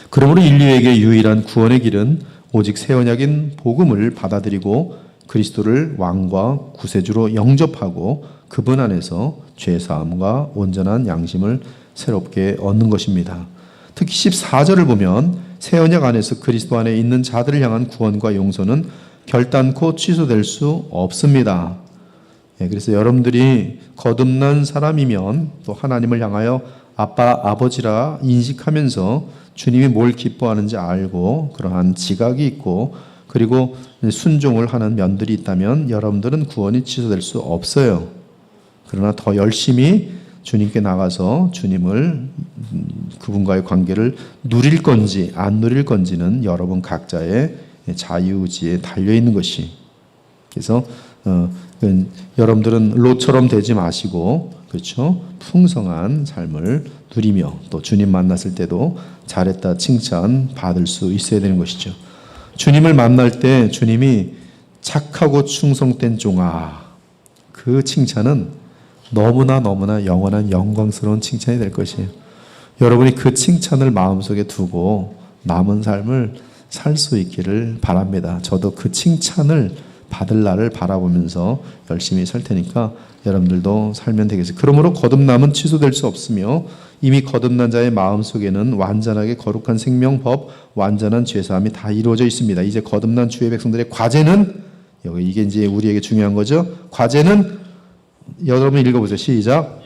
Speaker 2: 그러므로 인류에게 유일한 구원의 길은 오직 새 언약인 복음을 받아들이고 그리스도를 왕과 구세주로 영접하고 그분 안에서 죄사함과 온전한 양심을 새롭게 얻는 것입니다. 특히 14절을 보면 새 언약 안에서 그리스도 안에 있는 자들을 향한 구원과 용서는 결단코 취소될 수 없습니다. 그래서 여러분들이 거듭난 사람이면 또 하나님을 향하여 아빠, 아버지라 인식하면서 주님이 뭘 기뻐하는지 알고 그러한 지각이 있고 그리고 순종을 하는 면들이 있다면 여러분들은 구원이 취소될 수 없어요. 그러나 더 열심히 주님께 나가서 주님을 그분과의 관계를 누릴 건지 안 누릴 건지는 여러분 각자의 자유의지에 달려있는 것이. 그래서 여러분들은 롯처럼 되지 마시고 그렇죠? 풍성한 삶을 누리며 또 주님 만났을 때도 잘했다 칭찬 받을 수 있어야 되는 것이죠. 주님을 만날 때 주님이 착하고 충성된 종아, 그 칭찬은 너무나 영원한 영광스러운 칭찬이 될 것이에요. 여러분이 그 칭찬을 마음속에 두고 남은 삶을 살 수 있기를 바랍니다. 저도 그 칭찬을 받을 날을 바라보면서 열심히 살 테니까 여러분들도 살면 되겠어요. 그러므로 거듭남은 취소될 수 없으며 이미 거듭난 자의 마음속에는 완전하게 거룩한 생명법, 완전한 죄사함이 다 이루어져 있습니다. 이제 거듭난 주의 백성들의 과제는, 이게 이제 우리에게 중요한 거죠. 과제는 여러분 읽어보세요. 시작.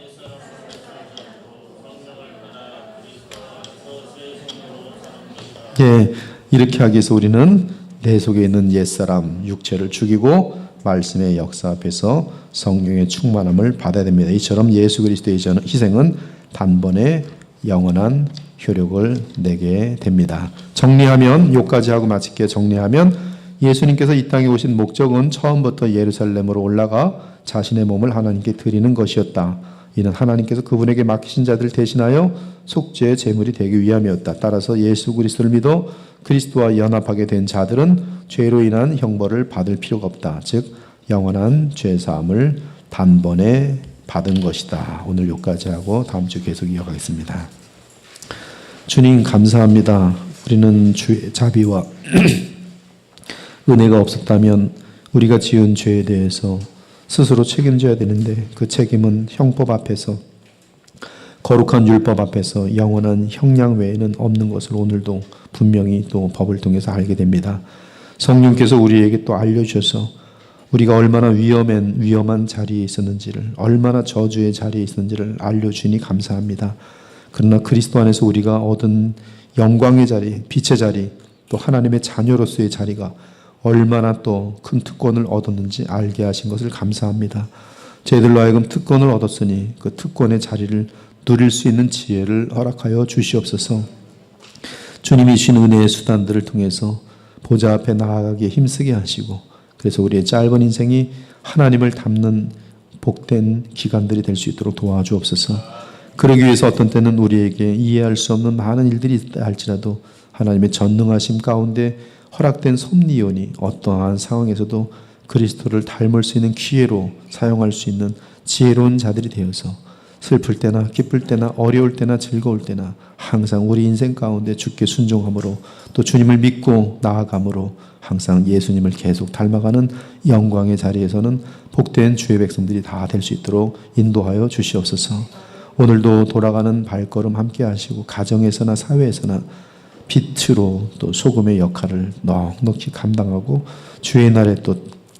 Speaker 2: 예, 이렇게 하기 위해서 우리는 내 속에 있는 옛사람, 육체를 죽이고 말씀의 역사 앞에서 성령의 충만함을 받아야 됩니다. 이처럼 예수 그리스도의 희생은 단번에 영원한 효력을 내게 됩니다. 정리하면, 요까지 하고 마칠게요. 정리하면 예수님께서 이 땅에 오신 목적은 처음부터 예루살렘으로 올라가 자신의 몸을 하나님께 드리는 것이었다. 이는 하나님께서 그분에게 맡기신 자들을 대신하여 속죄의 제물이 되기 위함이었다. 따라서 예수 그리스도를 믿어 그리스도와 연합하게 된 자들은 죄로 인한 형벌을 받을 필요가 없다. 즉 영원한 죄사함을 단번에 받은 것이다. 오늘 여기까지 하고 다음 주 계속 이어가겠습니다. 주님 감사합니다. 우리는 주의 자비와 은혜가 없었다면 우리가 지은 죄에 대해서 스스로 책임져야 되는데 그 책임은 형법 앞에서, 거룩한 율법 앞에서 영원한 형량 외에는 없는 것을 오늘도 분명히 또 법을 통해서 알게 됩니다. 성령께서 우리에게 또 알려주셔서 우리가 얼마나 위험한 자리에 있었는지를, 얼마나 저주의 자리에 있었는지를 알려주니 감사합니다. 그러나 그리스도 안에서 우리가 얻은 영광의 자리, 빛의 자리, 또 하나님의 자녀로서의 자리가 얼마나 또 큰 특권을 얻었는지 알게 하신 것을 감사합니다. 저희들로 하여금 특권을 얻었으니 그 특권의 자리를 누릴 수 있는 지혜를 허락하여 주시옵소서. 주님이 주신 은혜의 수단들을 통해서 보좌 앞에 나아가기에 힘쓰게 하시고, 그래서 우리의 짧은 인생이 하나님을 닮는 복된 기간들이 될 수 있도록 도와주옵소서. 그러기 위해서 어떤 때는 우리에게 이해할 수 없는 많은 일들이 있다 할지라도 하나님의 전능하심 가운데 허락된 섭리온이 어떠한 상황에서도 그리스도를 닮을 수 있는 기회로 사용할 수 있는 지혜로운 자들이 되어서 슬플 때나 기쁠 때나 어려울 때나 즐거울 때나 항상 우리 인생 가운데 주께 순종함으로 또 주님을 믿고 나아감으로 항상 예수님을 계속 닮아가는 영광의 자리에서는 복된 주의 백성들이 다 될 수 있도록 인도하여 주시옵소서. 오늘도 돌아가는 발걸음 함께 하시고 가정에서나 사회에서나 빛으로 또 소금의 역할을 넉넉히 감당하고 주의 날에 또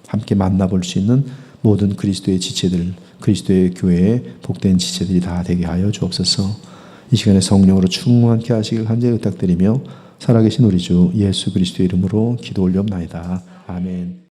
Speaker 2: 함께 만나볼 수 있는 모든 그리스도의 지체들, 그리스도의 교회의 복된 지체들이 다 되게 하여 주옵소서. 이 시간에 성령으로 충만케 하시길 간절히 부탁드리며 살아계신 우리 주 예수 그리스도의 이름으로 기도 올려옵나이다. 아멘.